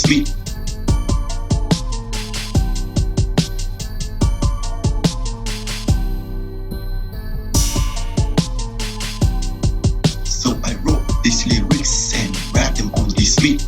beat. So I wrote these lyrics and rap them on this beat.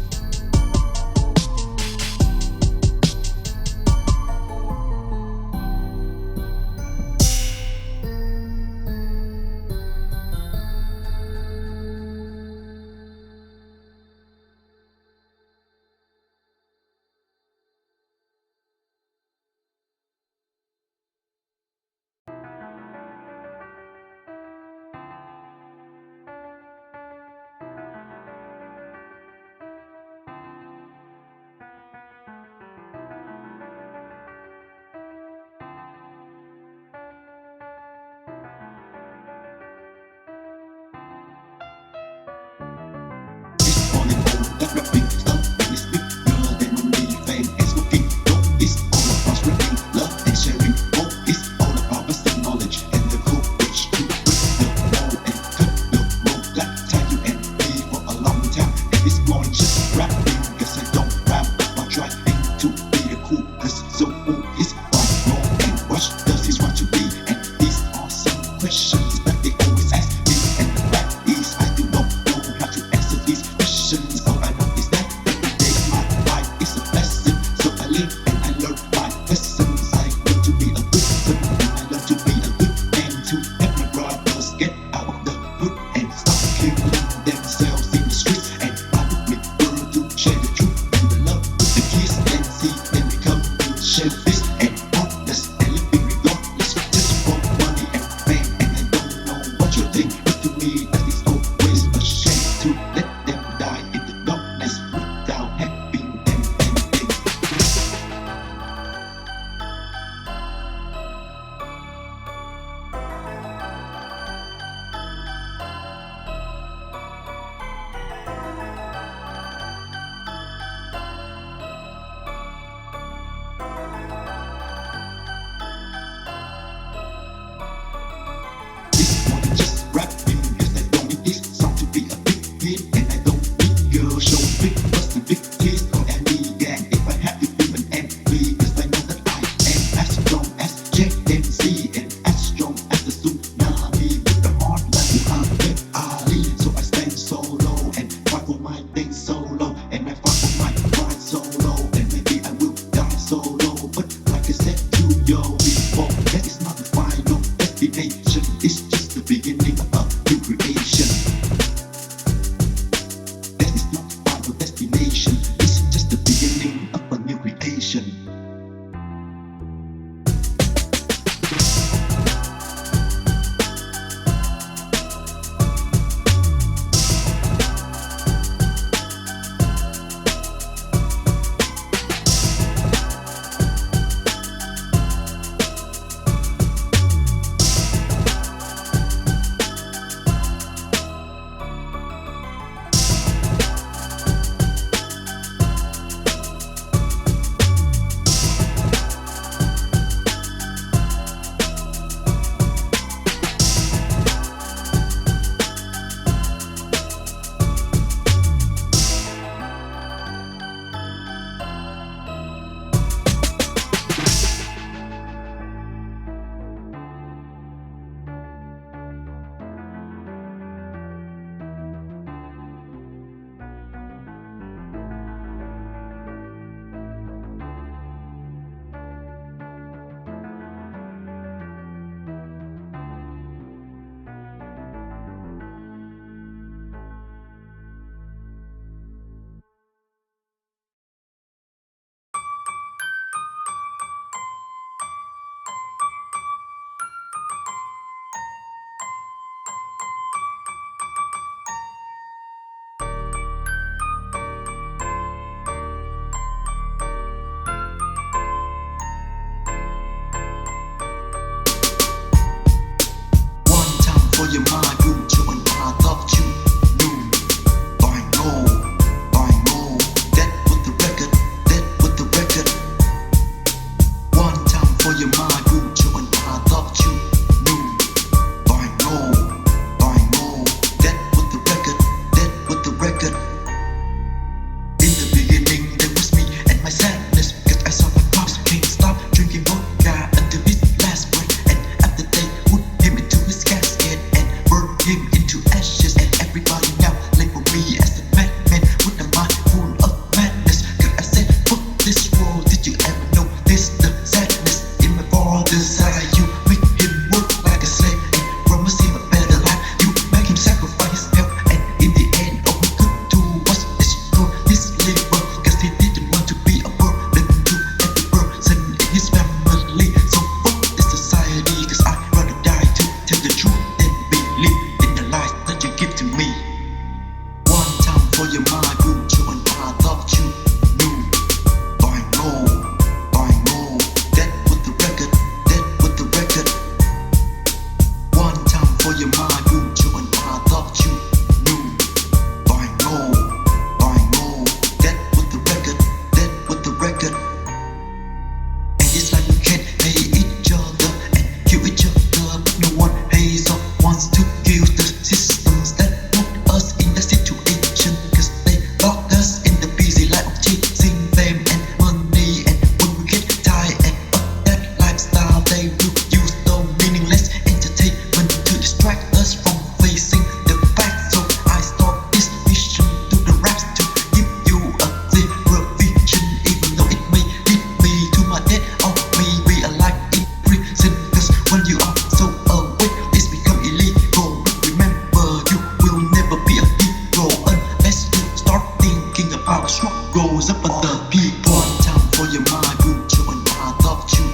goes up on the people. One time for your mind, put you on my thought you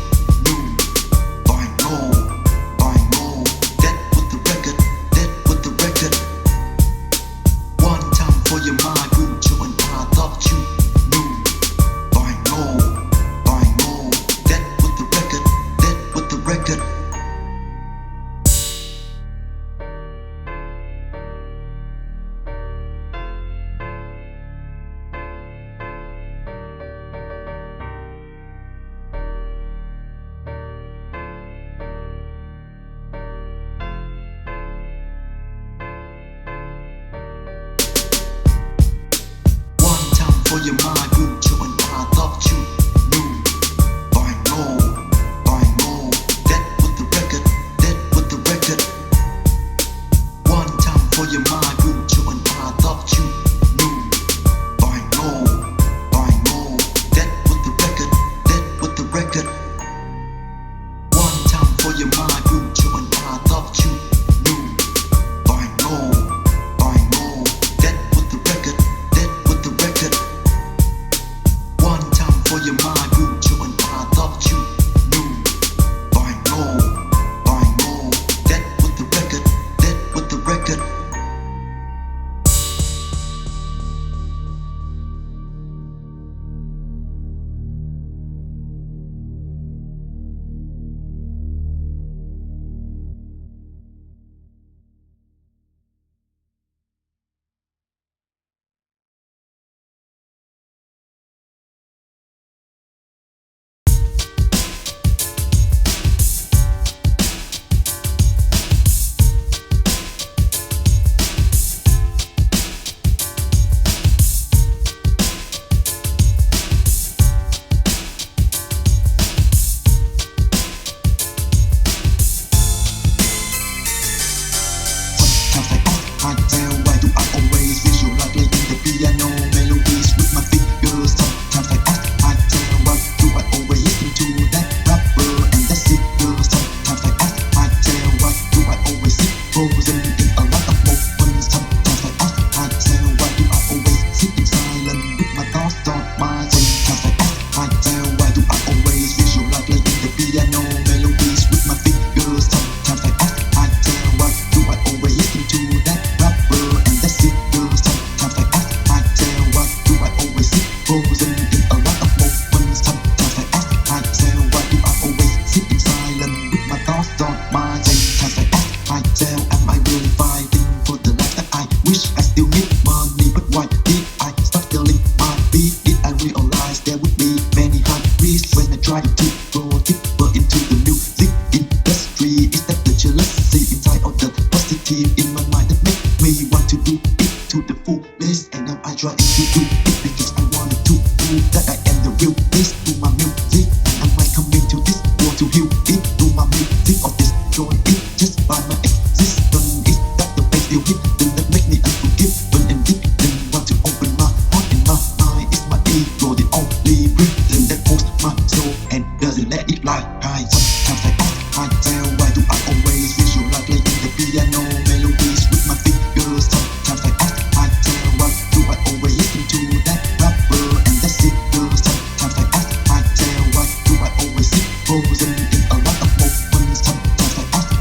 knew. Toan Ngo, that with the record, that with the record. One time for your mind, put you on my thought you knew. Toan Ngo, that with the record, that with the record. For your mind, put you on my thought you knew. Toan Ngo, that with the record, that with the record. One time for your mind, put you on my thought you knew. Toan Ngo, that with the record, that with the record. One time for your mind, put you on my thought you knew. Toan Ngo, that with the record, that with the record. One time for your mind, put you on my thought you knew. Toan Ngo, that with the record, that with the record. I tell, why do I always visualize playing the piano melodies with my fingers? Sometimes I tell, why do I always listen to that rapper and that singer? Sometimes I tell, why do I always sit frozen in a lot of moments? Sometimes I tell, why do I always sit in silence with my thoughts on my brain? Sometimes I tell, why do I always visualize playing the piano melodies with my fingers? Sometimes I tell, why do I always listen to that rapper and that singer? Sometimes I tell, why do I always sit frozen in a lot of moments? Sometimes I tell, why do I always sit in silence with my thoughts on my brain? Sometimes I tell, am I really fighting for the life that I wish I still need money? But why did I stop feeling my beat? Did I realize there would be many high risks when I tried to go deeper into the music industry? Is that the jealousy inside or the positive in my mind that make me want to do it to the fullest? And now I try to do it because I wanted to prove that I am the real best to my music. And am I coming to this world to heal it through my music or destroy it just by my existence? Is that the face you hit? Then that make me unforgiven and deep? Then want to open my heart and my mind? Is my ego the only reason that holds my soul and doesn't let it lie? Sometimes I tell, why do I always visualize playing the piano melodies with my fingers? Sometimes I tell, why do I always listen to that rapper and that singer? Sometimes I tell, why do I always sit frozen in a lot of moments? Sometimes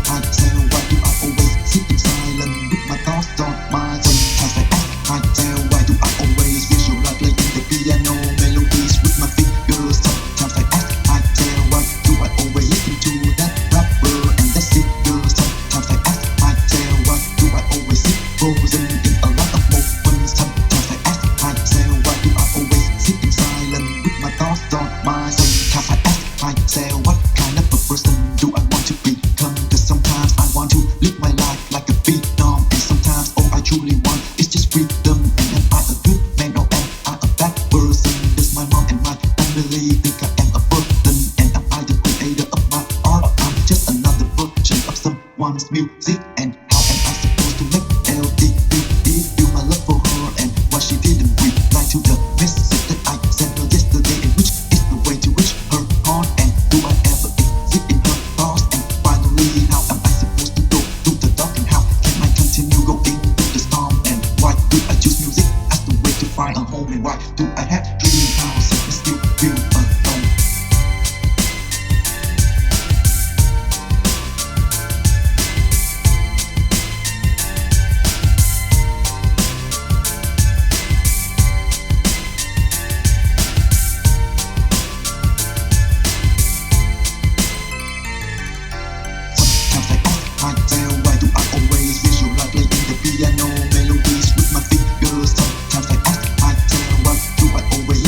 I tell, why do I always sit in silence with my thoughts on my brain? Sometimes I tell, why do I always visualize playing the piano melodies with my fingers? Sometimes I tell, why do I always listen to that rapper and that singer? Sometimes I tell, why do I always sit frozen in a lot of moments? Sometimes I tell, why do I always sit in silence with my thoughts on my brain? Sometimes I tell, what kind of a person do I want to become? Cause sometimes I want to live my life like a phenom, and sometimes all I truly want is just freedom. And am I a good man or am I a bad person? Does my mom and my family think I am a burden? And am I the creator of my art? I'm just another version of someone's music. And how am I supposed to make LDD feel my love for her? And why she didn't reply to the message that I sent her yesterday? And which is the way to reach her heart? And do I ever exist in her thoughts? And finally, how am I supposed to go through the dark? And how can I continue going through the storm? And why do I choose music as the way to find a home? And why do I have dream house but still feel alone. Sometimes I ask myself, why do I always visualize playing the piano melodies with my fingers? Sometimes I ask myself, what do I always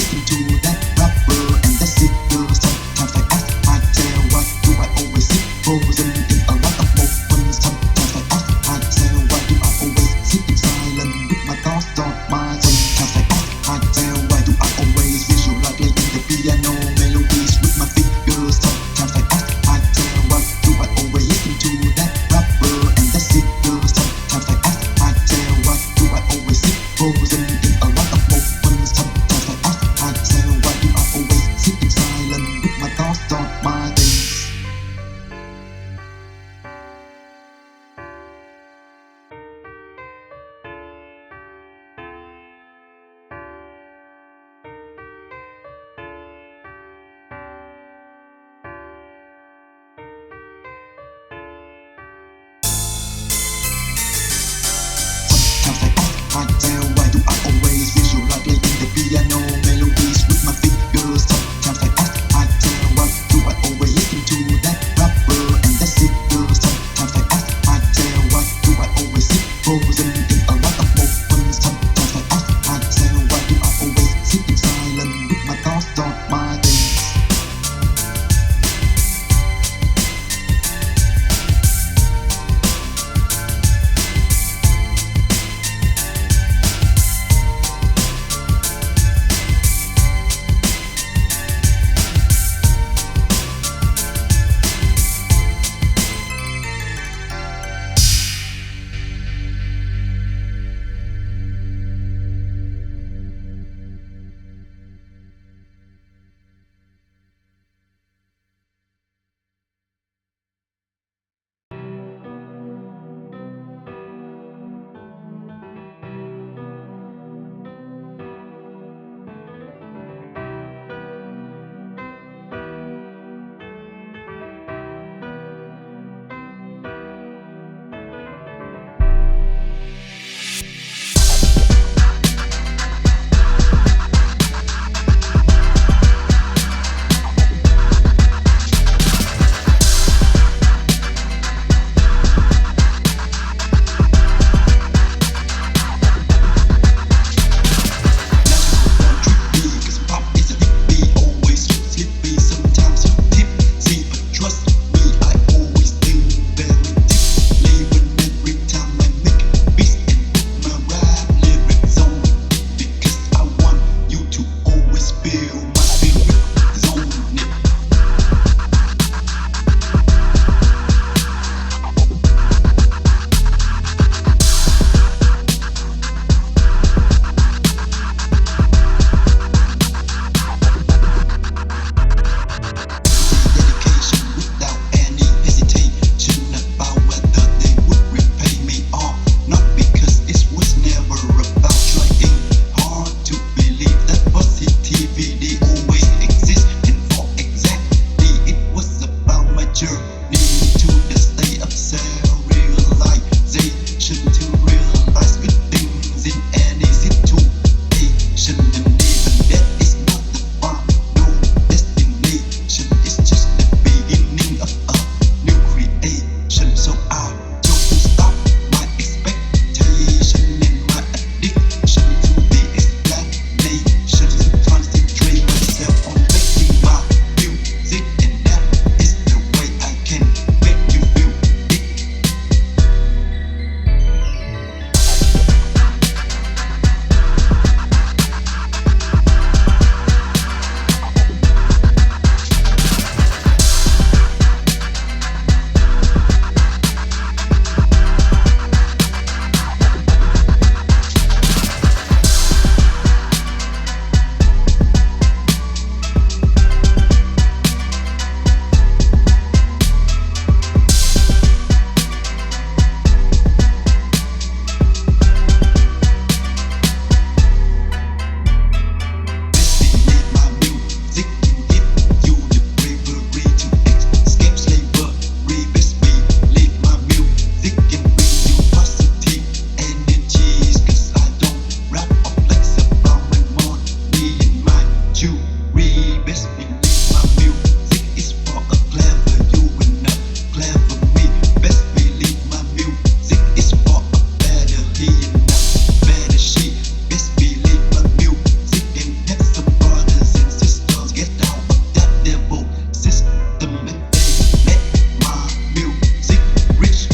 jewelry. Best believe my music is for a clever you and not clever me. Best believe my music is for a better he and not better she. Best believe my music can have some brothers and sisters get out of that devil system and they let my music reach.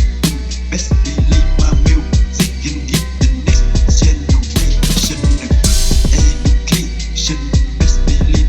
Best believe my music can give the next generation a good education. Best believe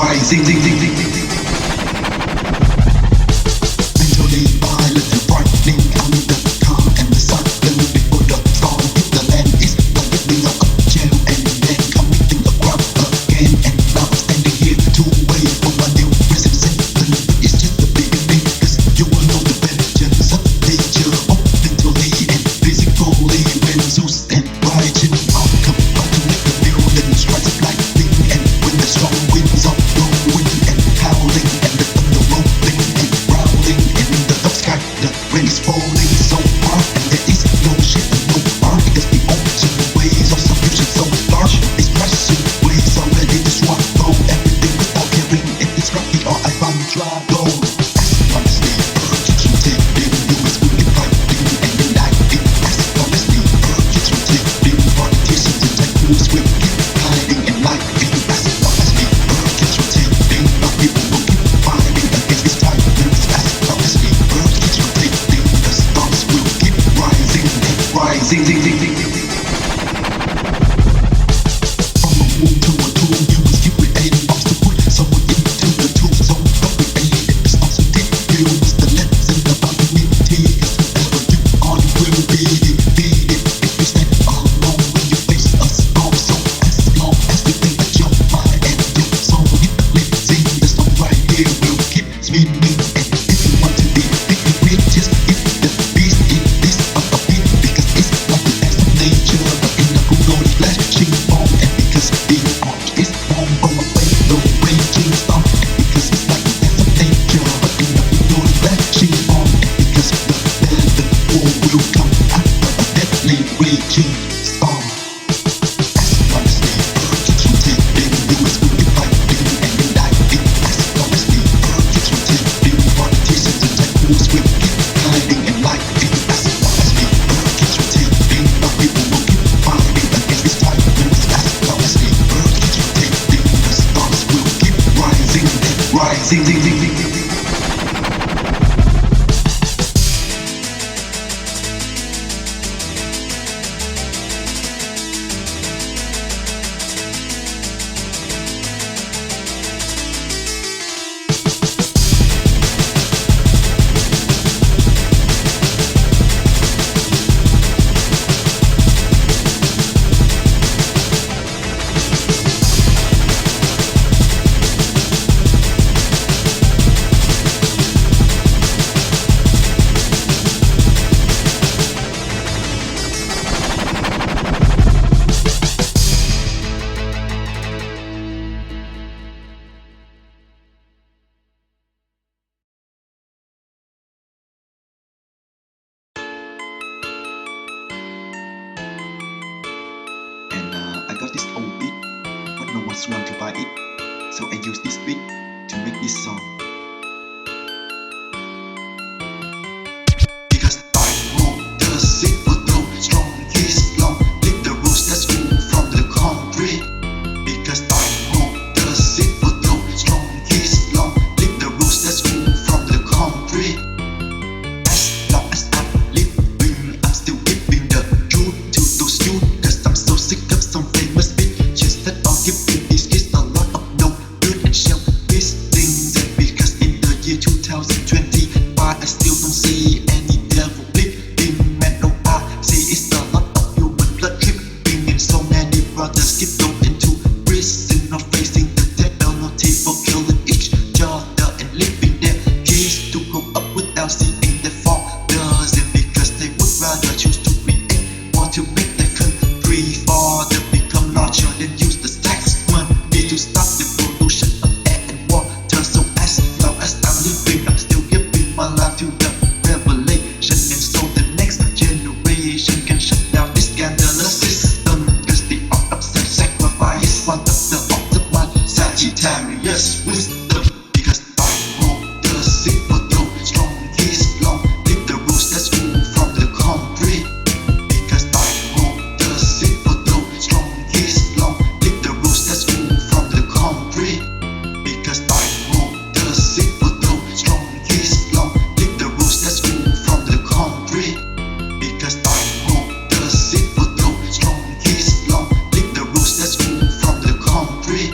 rising. Mentally violent and frightening. I'm in the calm and the silence before the storm hit the land. It's like getting out of jail and then committing a crime again. And now I'm standing here to wait for my new prison sentence. It's just the beginning, 'cause you will know the vengeance of nature, both mentally and physically. When Zeus and Raijin are combined to make the building strikes of lightning, and when the strong winds are blowing and howling, and the thunder rolling and growling in the dark sky, the rain is falling so hard, and there is no shade and no bar, because the ocean waves of subduction so large. These crashing waves are ready to swallow everything without caring if it's rocky or I find trouble. As long as the earth keeps rotating, humans will keep fighting and uniting. As long as the earth keeps rotating, politicians and tycoons will keep hiding and lying. As long as the earth keeps rotating, our people will keep fighting against these tyrants. As long as the earth keeps rotating, the stars will keep rising and rising. From a womb to a tomb, humans keep creating bombs to put someone into the tomb. So don't create it, it's also diffuse the lesson about unity. 'Cause whoever you are, you will be defeated if you stand alone when you face a storm. So as long as you think that your mind and your soul keep blazing, the song right here will keep spinning. And if you want to be big, you just eat the beast, eat this up a bit, because it's like the acts of nature, but in a glowing flashing form. And because the arc is born from a fatal raging storm, and because it's like the acts of nature, but in a glowing flashing form. And because the better war will come after a deadly raging storm. As long as the earth keeps rotating, humans will keep fighting and uniting. As long as the earth keeps rotating, politicians and tycoons will keep hiding and lying. As long as the earth keeps rotating, our people will keep fighting against these tyrants. As long as the earth keeps rotating, the stars will keep rising and rising. And I got this old beat, but no one's want to buy it, so I use this beat to make this song. Because I want the silver glow, strong is long, lick the roots that's cool from the concrete. Because I want the silver glow, strong is long, lick the roots that's cool from the concrete. As long as I'm living, I'm still giving the truth to those youth. 'Cause I'm so sick of some famous bitches that are giving these kids a lot of no good and selfish things. And because in the year 2025, I still don't see any devil bleeding. Man, no, I see it's a lot of human blood dripping, and so many brothers keep going to prison or facing the death penalty for killing each other and leaving their kids to grow up without seeing their fathers. And because they would rather choose to create war to make their country farther become larger than use the tax money to stop the pollution of air and water. So as long as I'm living, I'm still giving my life to the revelation, and so the next generation can shut down this scandalous system. 'Cause the art of self-sacrifice is one of the ultimate Sagittarius wisdom. Because I want the silver glow, strong is long, lick the roots that's cool from the concrete. Because I want the silver glow, strong is long, lick the roots that's cool from the concrete. Because I want the silver glow, strong is long, lick the roots that's cool from the concrete. Because I want the silver glow, strong is long, lick the roots that's cool from the concrete.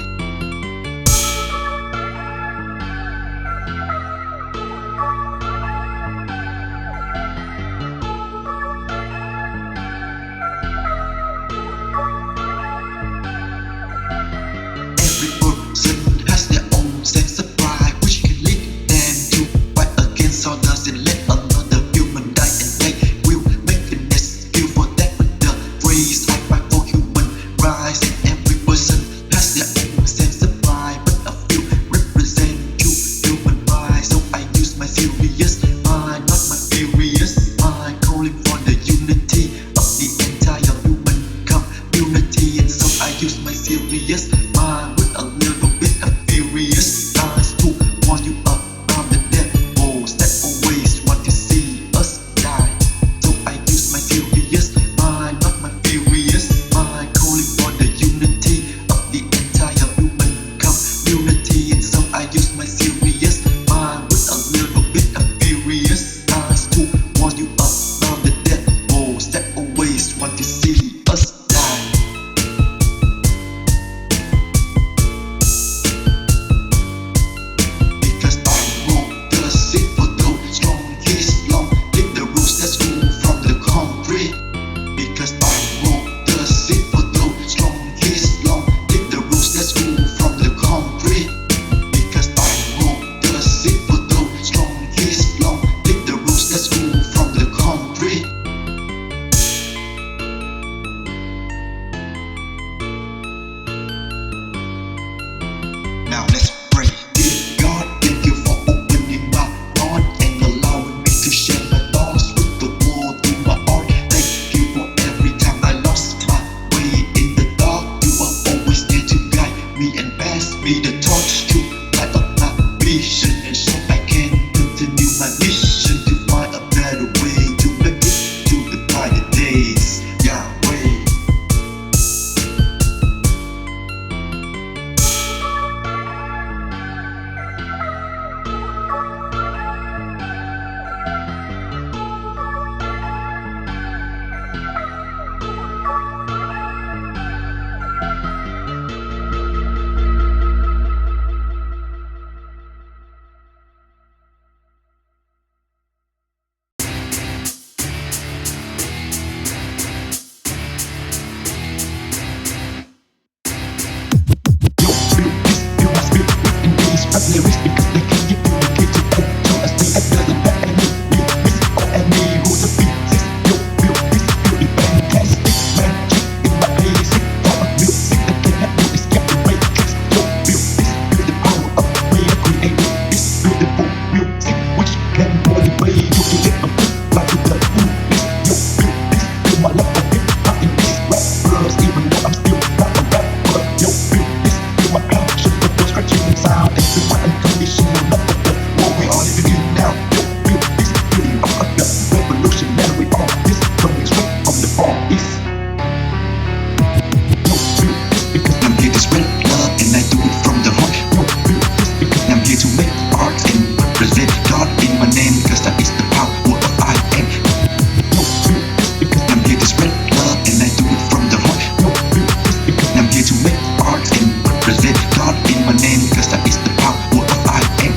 me the torch to light up my vision, and so I can continue my mission to find a better way to make it to the brighter days. Yahweh. Rap lyrics because they can get communicated and so I stay at the back and me Miss T.O.A.N who's a physicist. Yo, feel this really fantastic magic in my basic form of music that can help you escape the matrix. Yo, feel this, feel the power of way of creating this beautiful music which can motivate you to live a good life with the fullness. Yo, feel this, feel my love for hip-hop in these rappers even though I'm still not a rapper. Yo, feel this, feel my passion for the scratching sound. My unconditional love for the world we are living in now. Yo, feel this feeling of the revolutionary artist coming straight from the Far East. Yo, feel this because I'm here to spread love and I do it from the heart. Yo, feel this because I'm here to make art and represent God in my name because that is the power of I am. Yo, feel this because I'm here to spread love and I do it from the heart. Yo, feel this because I'm here to make art and represent God in my name because that is the power of I am.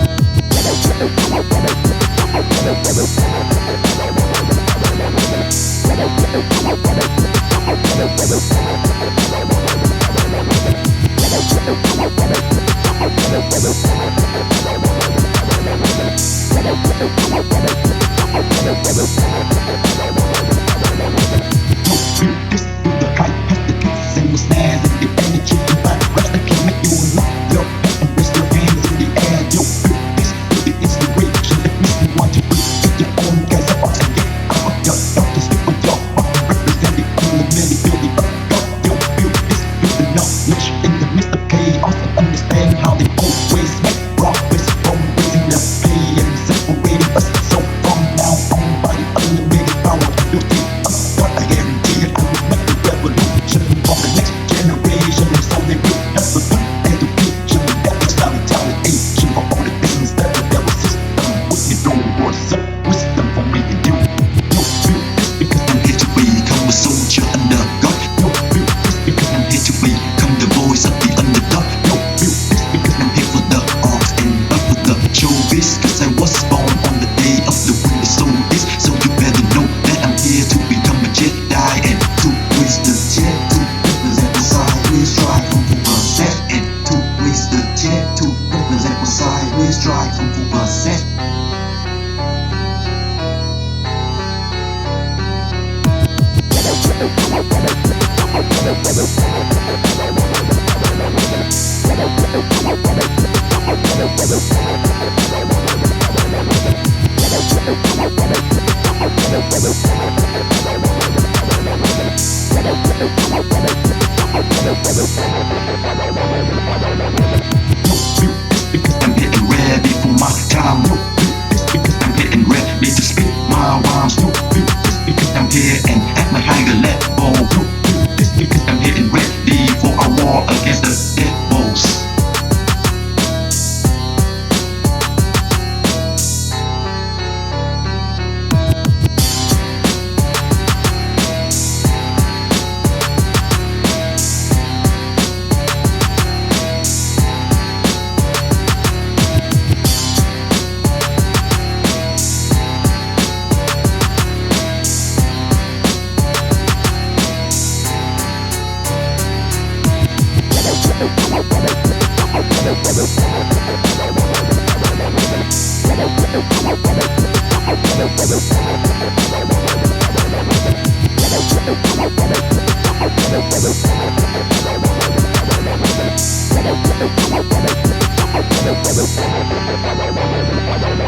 We'll be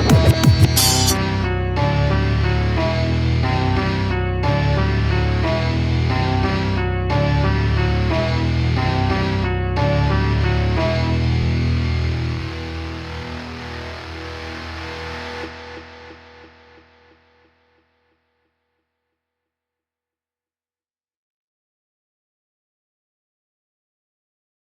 right back.